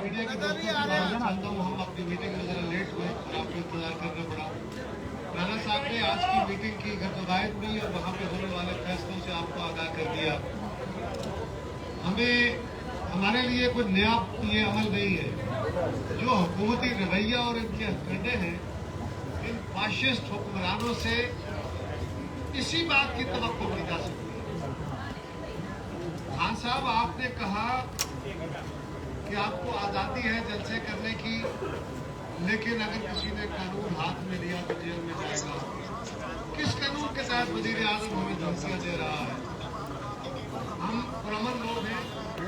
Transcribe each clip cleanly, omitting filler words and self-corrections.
Media की दोस्तों से बताना चाहता हूँ, हम अपनी मीटिंग में जरा लेट हुए और आपको इंतजार करना पड़ा। राणा साहब ने आज की मीटिंग की हिदायत दी और वहाँ पे होने वाले फैसलों से आपको आगाह कर दिया। हमारे लिए कोई नया ये अमल नहीं है। जो हुकूमती रवैया और इनके हथकंडे हैं, इन फाशिस्ट हुक्मरानों से इसी बात की तवक्को की जा सकती है। खान साहब, आपने कहा कि आपको आज़ादी है जलसे करने की, लेकिन अगर किसी ने कानून हाथ में लिया तो जेल में जाएगा। किस कानून के तहत वजीर आजम हमें धमकियां दे रहा है? हम पुरअमन लोग हैं,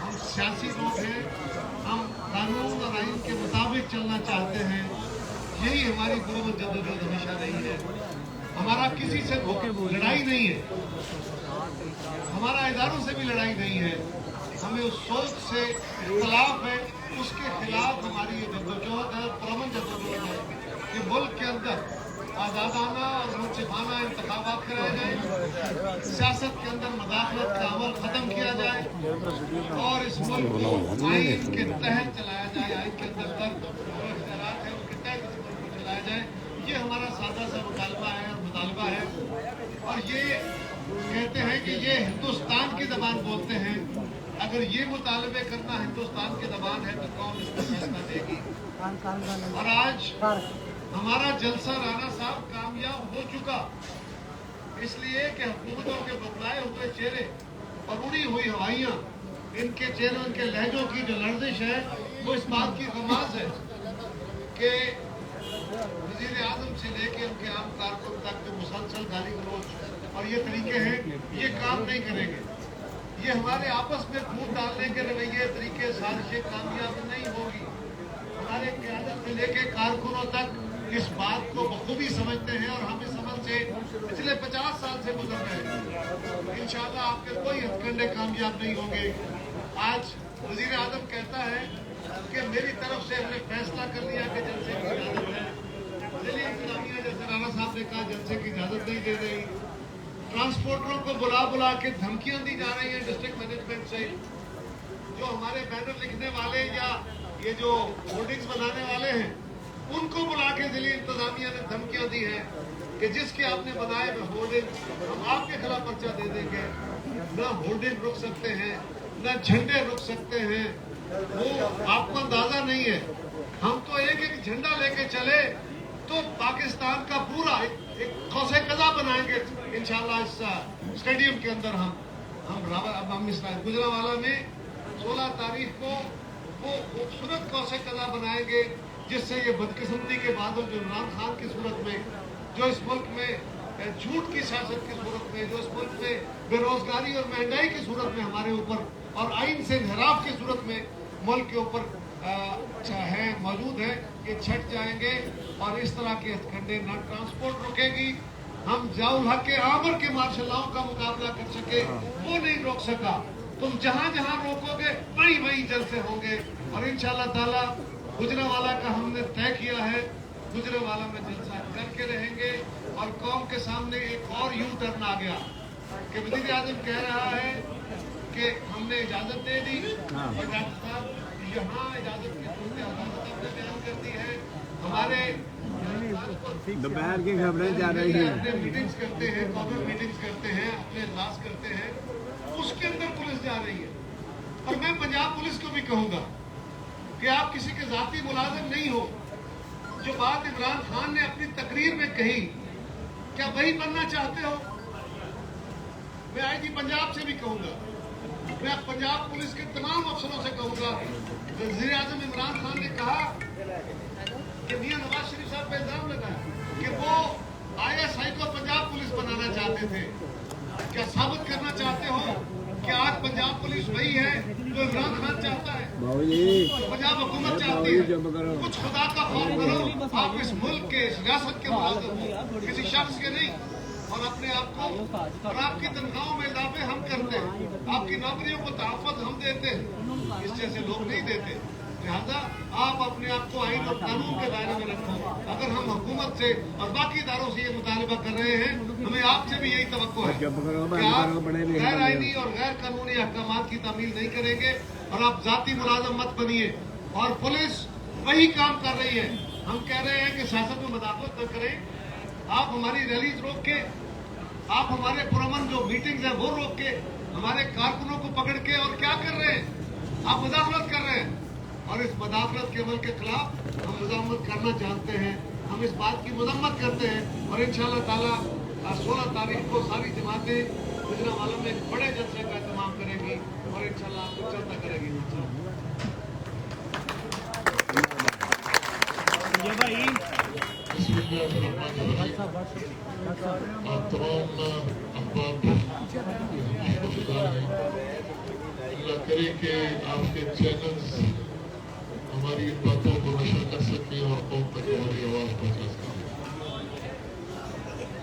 हम सियासी लोग हैं, हम कानून और आइन के मुताबिक चलना चाहते हैं। यही हमारी पुरअमन जद्दोजहद हमेशा रही है। हमारा किसी से लड़ाई नहीं है, हमारा इदारों से भी लड़ाई नहीं है। हमें उस सोच से इख्तिलाफ है, उसके खिलाफ हमारी ये जद्दोजहद है, पुरअमन जद्दोजहद है। ये मुल्क के अंदर आज़ादाना और मुनसिफाना इंतखाबात कराए जाए, सियासत के अंदर मदाखलत का अमल खत्म किया जाए और इस मुल्क को आइन के तहत चलाया जाए। आइन के अंदर जो इख्तियारात है उनके तहत इस मुल्क को चलाया जाए। ये हमारा सादा सा मुतालबा है और ये कहते हैं कि ये हिंदुस्तान की ज़बान बोलते हैं। अगर ये मुतालबे करना हिंदुस्तान की ज़बान है तो कौन इसका फैसला देगी? और आज हमारा जलसा राणा साहब कामयाब हो चुका, इसलिए कि हुकूमतों के बदलाए हुए चेहरे और उड़ी हुई हवाइयाँ, इनके चेहरों, इनके लहजों की जो लर्जिश है, वो इस बात की गमाज है कि वज़ीर आज़म से लेके उनके आम कारकुन तक जो मुसलसल गाली गलौज और ये तरीके हैं, ये काम नहीं करेंगे। ये हमारे आपस में फूट डालने के रवैये, तरीके, साजिशें कामयाब नहीं होगी। हमारे क़यादत से लेके कारकुनों तक इस बात को बखूबी समझते हैं और हम इस अमल से पिछले 50 साल से गुजर रहे हैं। इंशाअल्लाह आपके कोई हथकंडे कामयाब नहीं होंगे। आज वज़ीर आज़म कहता है कि मेरी तरफ से हमने फैसला कर लिया कि जलसे की इजाज़त है। दिल्ली इंतज़ामिया, जैसे राणा साहब ने कहा, जलसे की इजाज़त नहीं दे रही। ट्रांसपोर्टरों को बुला के धमकियां दी जा रही हैं डिस्ट्रिक्ट मैनेजमेंट से। जो हमारे बैनर लिखने वाले या ये जो होर्डिंग्स बनाने वाले हैं, उनको बुला के दिल्ली इंतजामिया ने धमकियां दी हैं कि जिसके आपने बनाए हुए होर्डिंग हम आपके खिलाफ पर्चा दे देंगे। न होर्डिंग रुक सकते हैं, न झंडे रुक सकते हैं। वो आपको अंदाजा नहीं है। हम तो एक एक झंडा लेके चले तो पाकिस्तान का पूरा एक कौसे कज़ा बनाएंगे इंशाल्लाह। इस स्टेडियम के अंदर हम इस गुजरावाला में 16 तारीख को वो खूबसूरत कौसे कज़ा बनाएंगे, जिससे ये बदकिस्मती के बादल जो इमरान खान की सूरत में, जो इस मुल्क में झूठ की सियासत की सूरत में, जो इस मुल्क में बेरोजगारी और महंगाई की सूरत में हमारे ऊपर और आइन से इन्हिराफ की सूरत में मुल्क के ऊपर है मौजूद है, ये छट जाएंगे। और इस तरह के हथकंडे न ट्रांसपोर्ट रुकेगी। हम ज़ियाउल हक के आमर के मार्शल लॉ का मुकाबला कर सके, वो नहीं रोक सका। तुम जहाँ जहाँ रोकोगे वहीं जलसे होंगे। और इंशाअल्लाह ताला गुजरावाला का हमने तय किया है, गुजरावाला में जलसा करके रहेंगे। और कौम के सामने एक और यू टर्न आ गया कि वज़ीर आज़म कह रहा है कि हमने इजाज़त दे दी और डॉक्टर साहब यहाँ इजाज़त की सूरत आपने बयान कर दी है। हमारे दोपहर की खबरें जा रही हैं, अपने मीटिंग्स करते हैं, कॉमन मीटिंग्स करते हैं, अपने इजलास करते हैं, उसके अंदर पुलिस जा रही है। और मैं पंजाब पुलिस को भी कहूँगा कि आप किसी के ज़ाती मुलाजिम नहीं हो। जो बात इमरान खान ने अपनी तकरीर में कही, क्या वही बनना चाहते हो? मैं आईजी पंजाब से भी कहूँगा, मैं पंजाब पुलिस के तमाम अफसरों से कहूँगा, वज़ीर आज़म इमरान खान ने कहा कि मियां नवाज शरीफ साहब पे इल्जाम लगाया कि वो ISI को पंजाब पुलिस बनाना चाहते थे। क्या साबित करना चाहते हो कि आज पंजाब पुलिस वही है जो इमरान खान चाहता है, पंजाब हुकूमत चाहती है? कुछ खुदा का खौफ करो। आप इस मुल्क के, इस रियासत के मुलाजिम हो, किसी शख्स के नहीं। और अपने आप को और आपकी तनख्वाहों में इजाफे हम करते हैं, आपकी नौकरियों को तहफ़्फ़ुज़ हम देते हैं, इस जैसे लोग नहीं देते। लिहाजा आप अपने आप को आइन और कानून के दायरे में रखो। अगर हम हुकूमत से और बाकी इदारों से ये मुतालबा कर रहे हैं, हमें आपसे भी यही तवक्को है कि आप गैर आइनी और गैर कानूनी अहकामात की तामील नहीं करेंगे। और आप जाती मुलाजम मत बनिए। اور پولیس وہی کام کر رہی ہے. ہم کہہ رہے ہیں کہ سیاست میں مداخلت نہ کریں. آپ ہماری ریلیز روک کے، آپ ہمارے پرامن جو میٹنگز ہیں وہ روک کے، ہمارے کارکنوں کو پکڑ کے اور کیا کر رہے ہیں؟ آپ مداخلت کر رہے ہیں. اور اس مداخلت کے عمل کے خلاف ہم مزاحمت کرنا چاہتے ہیں. ہم اس بات کی مذمت کرتے ہیں اور انشاءاللہ تعالی 16 تاریخ کو ساری جماعتیں گجرانوالہ میں ایک بڑے جلسے کا اہتمام کریں گی اور انشاءاللہ آپ کو چلتا کرے گی. آپ تمام احباب شکرگزار ہیں. اللہ کرے کہ آپ کے چینلز ہماری ان باتوں کو نشر کر سکیں اور قوم تک ہماری آواز پہنچا سکیں.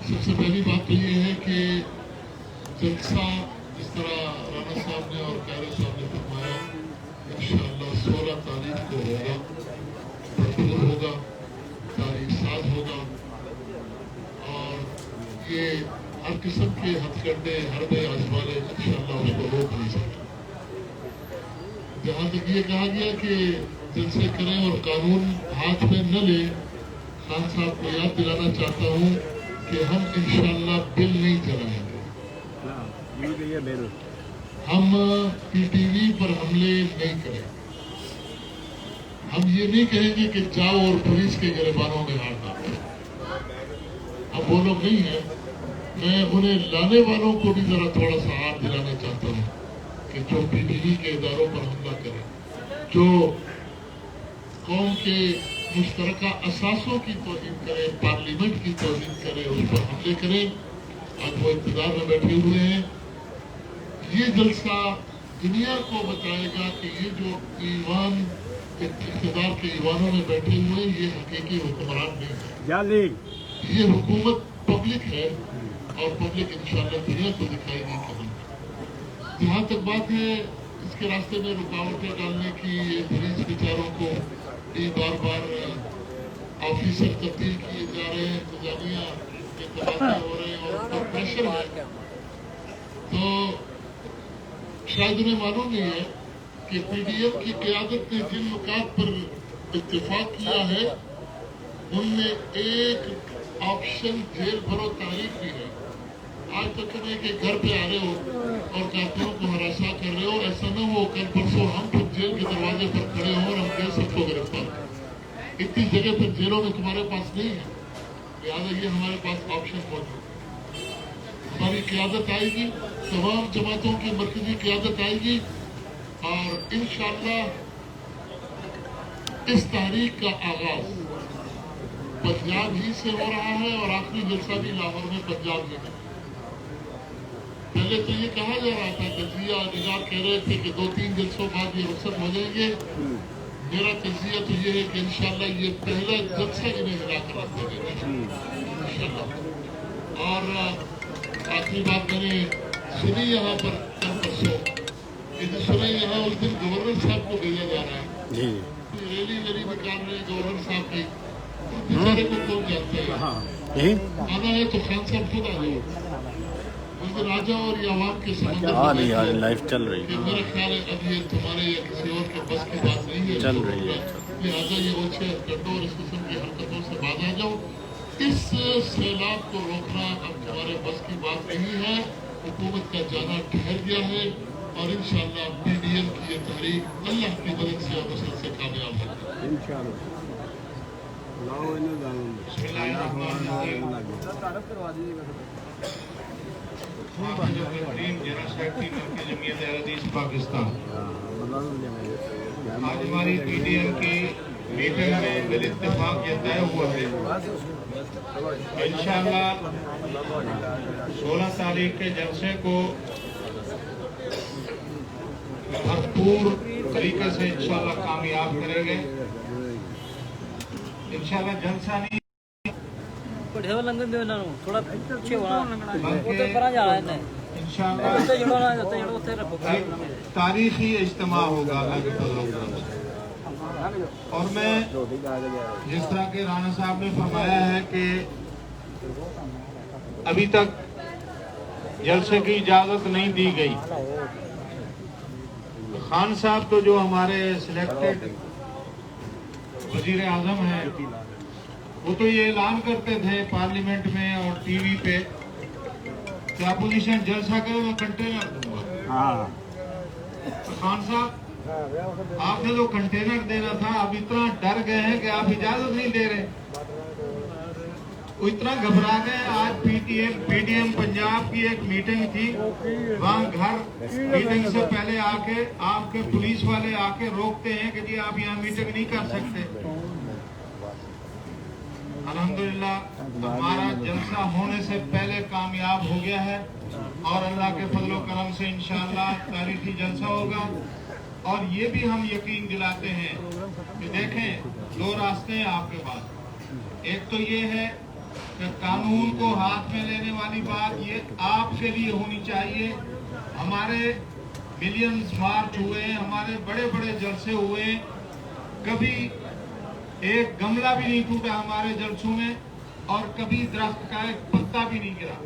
سب سے پہلی بات تو یہ ہے کہ جلسہ جس طرح رانا صاحب نے اور قائرہ صاحب نے فرمایا انشاءاللہ 16 تاریخ کو ہوگا، بھرپور ہوگا، تاریخ ساز ہوگا اور یہ ہر قسم کے ہتھ کنڈے حربے آزمانے انشاءاللہ اس کو روک نہیں سکتے. جہاں تک یہ کہا گیا کہ جلسے کریں اور قانون ہاتھ میں نہ لیں، خان صاحب کو یاد دلانا چاہتا ہوں کہ ہم انشاءاللہ بل نہیں چلائیں گے. ہم پی ٹی وی پر حملے نہیں کریں گے. ہم یہ نہیں کہیں گے کہ جاؤ اور پولیس کے گریبانوں میں ہاتھ ڈالو. اب وہ لوگ نہیں ہیں. میں انہیں لانے والوں کو بھی ذرا تھوڑا سا ہاتھ دلانا چاہتا ہوں کہ جو پی ٹی وی کے اداروں پر حملہ کریں، جو قوم کے مشترکہ اثاثوں کی توہین کرے، پارلیمنٹ کی توہین کرے، اس پر حملے کریں. آج وہ انتظار میں بیٹھے ہوئے ہیں. یہ جلسہ دنیا کو بتائے گا کہ یہ جو ایوان اقتدار کے ایوانوں میں بیٹھے ہوئے یہ حقیقی حکمران نہیں ہے. یہ حکومت پبلک ہے اور پبلک انشاءاللہ دنیا کو دکھائے گی کہ ہم. جہاں تک بات ہے اس کے راستے میں رکاوٹیں ڈالنے کی، یہ مریض بیچاروں کو بار بار آفیسر تبدیل کیے جا رہے ہیں، انتظامیہ کے تبادلے ہو رہے ہیں اور ان پر پریشر ہے، تو شاید انہیں معلوم نہیں ہے کہ پی ڈی ایم کی قیادت نے جن نکات پر اتفاق کیا ہے ان میں ایک آپشن جیل بھرو تاریخ بھی ہے. آج تک تم ایک گھر پہ آ رہے ہو اور کارکنوں کو ہراساں کر رہے ہو. ایسا نہ ہو کل پرسوں ہم خود جیل کے دروازے پر کھڑے ہوں اور ہم کہہ سب کو گرفتار کریں. اتنی جگہ پہ جیلوں میں تمہارے پاس نہیں ہے، لہٰذا یہ ہمارے پاس آپشن موجود ہے. ہماری قیادت آئے گی، تمام جماعتوں کی مرکزی قیادت آئے گی اور انشاءاللہ اس تحریک کا آغاز پنجاب ہی سے ہو رہا ہے اور آخری جلسہ بھی لاہور میں پنجاب میں ہے. پہلے تو یہ کہا جا رہا تھا، تجزیہ نگار کہہ رہے تھے کہ 2-3 جلسوں بعد یہ رخصت ہو جائیں گے. میرا تجزیہ تو یہ ہے کہ انشاءاللہ یہ پہلا جلسہ انہیں ہلا کر رکھ دیں گے انشاءاللہ. اور آخری بات میں نے سنی یہاں پر کل پرسوں کہ جو سنی یہاں اس دن گورنر صاحب کو بھیجا جا رہا ہے. ریلی نکال رہے ہیں گورنر صاحب کی. بیچارے کو کون جانتے ہیں؟ آنا ہے تو خان صاحب خود آ جائے. اس دن آ جاؤ اور یہ عوام کے سمندر لائف چل رہی ہے. میرا خیال ہے اب یہ تمہارے یا کسی اور کے بس کی بات نہیں ہے. چل رہی ہے. لہٰذا یہ اوچھے کنڈوں اور اس قسم کی حرکتوں سے باز آ جاؤ. اس سیلاب کو روکنا اب تمہارے بس کی بات نہیں ہے. حکومت کا جانا ٹھہر گیا ہے اور انشاءاللہ پی ڈی ایم کی یہ تحریک اللہ کی مدد سے اور نصرت سے کامیاب ہوگی. جمعیت حدیث پاکستان آج ہماری پی ڈی ایم کی میٹنگ میں بالاتفاق یہ طے ہوا ہے انشاءاللہ 16 تاریخ کے جلسے کو بھرپور طریقے سے انشاءاللہ کامیاب کریں گے. انشاءاللہ جلسہ نہیں تاریخی اجتماع ہوگا. اور میں جس طرح کہ رانا صاحب نے فرمایا ہے کہ ابھی تک جلسے کی اجازت نہیں دی گئی. خان صاحب تو جو ہمارے سلیکٹڈ वजीर आजम हैं, वो तो ये ऐलान करते थे पार्लियामेंट में और टीवी पे कि अपोजिशन जलसा करे मैं कंटेनर दूंगा। हाँ तो खान साहब आपने तो कंटेनर देना था, अब इतना डर गए हैं कि आप इजाजत नहीं दे रहे, वो इतना घबरा गए। आज पीटीएम पंजाब की एक मीटिंग थी, वहाँ घर मीटिंग से पहले आके आपके पुलिस वाले आके रोकते हैं कि जी आप यहाँ मीटिंग नहीं कर सकते। अल्हम्दुलिल्लाह हमारा जलसा होने से पहले कामयाब हो गया है और अल्लाह के फजलो करम से इंशाअल्लाह तारीखी जलसा होगा। और ये भी हम यकीन दिलाते हैं कि देखें, दो रास्ते हैं आपके पास। एक तो ये है कि कानून को हाथ में लेने वाली बात ये आपके लिए होनी चाहिए। हमारे मिलियंस मार्च हुए, हमारे बड़े बड़े जलसे हुए, कभी एक गमला भी नहीं टूटा हमारे जलसों में और कभी दरख्त का एक पत्ता भी नहीं गिरा।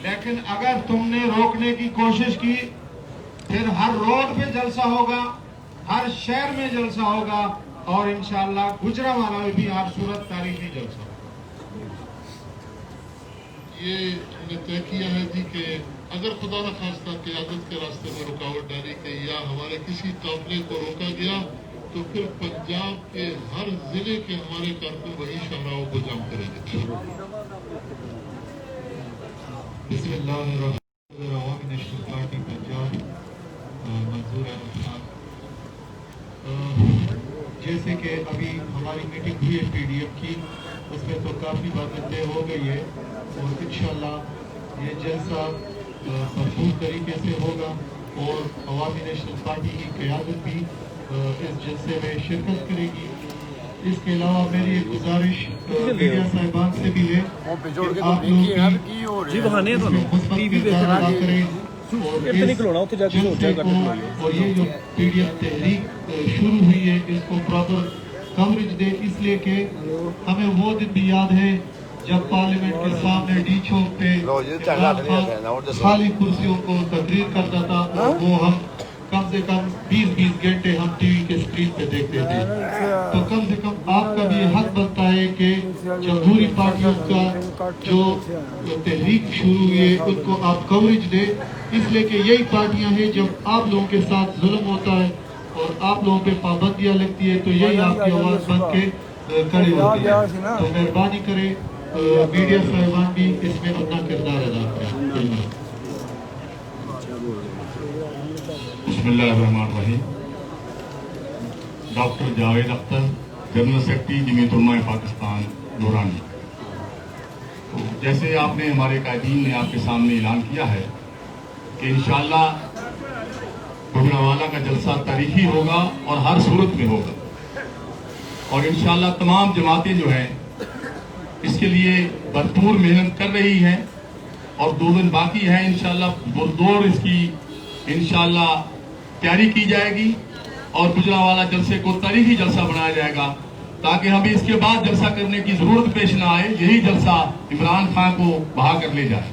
लेकिन अगर तुमने रोकने की कोशिश की, फिर हर रोड पे जलसा होगा, हर शहर में जलसा होगा और इंशाअल्लाह गुजरांवाला में भी हर सूरत तारीखी जलसा होगा। ये हमने तय किया है जी कि अगर खुदा न खास्ता क़यादत के रास्ते में रुकावट डाली गई या हमारे किसी काफिले को रोका गया तो फिर पंजाब के हर जिले के हमारे कारकुन वही शाहराहों को जाम करेंगे। बिस्मिल्लाहिर्रहमानिर्रहीम। पंजाब मंजूर अहमद खान, जैसे कि अभी हमारी मीटिंग हुई है पीडीएम की, उसमें तो काफ़ी बातें तय हो गई है और इंशाअल्लाह ये जलसा भरपूर तरीके से होगा और अवामी नेशनल पार्टी की क़यादत भी इस जलसे में शिरकत करेगी। इसके अलावा मेरी एक गुजारिश मीडिया साहिबान से भी है कि आप लोग जी बहाने तो टीवी अदा करें और ये जो पीडीएम तहरीक शुरू हुई है इसको प्रॉपर कवरेज दे, इसलिए कि हमें वो दिन भी याद है जब पार्लियामेंट के सामने डी चौक पे खाली कुर्सियों को तकरीर करता था, वो हम कम से कम 20-20 घंटे हम टीवी के स्क्रीन पे देखते थे। तो कम से कम आपका भी हक बनता है कि जमहूरी पार्टियों का जो तहरीक शुरू हुई है उनको आप कवरेज दे, इसलिए कि यही पार्टियां हैं जब आप लोगों के साथ जुल्म होता है और आप लोगों पे पाबंदियां लगती है तो यही आपकी आवाज़ बन के खड़ी होती है। तो मेहरबानी करें मीडिया साहिबान भी इसमें अपना किरदार अदा करें। बिस्मिल्लाहिर्रहमानिर्रहीम। Doctor Javed Akhtar, general secretary Jamiat Ulama Pakistan नूरानी। तो जैसे आपने हमारे कायदीन ने आपके सामने ऐलान किया है कि इंशाअल्लाह गुजरांवाला का जलसा तारीखी होगा और हर सूरत में होगा और इंशाअल्लाह तमाम जमातें जो हैं इसके लिए भरपूर मेहनत कर रही हैं और 2 दिन बाकी है। इंशाअल्लाह पुरजोर इसकी इंशाअल्लाह तैयारी की जाएगी और गुजरांवाला जलसे को तारीखी जलसा बनाया जाएगा ताकि हमें इसके बाद जलसा करने की जरूरत पेश ना आए। यही जलसा इमरान खान को बहा कर ले जाए।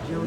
जो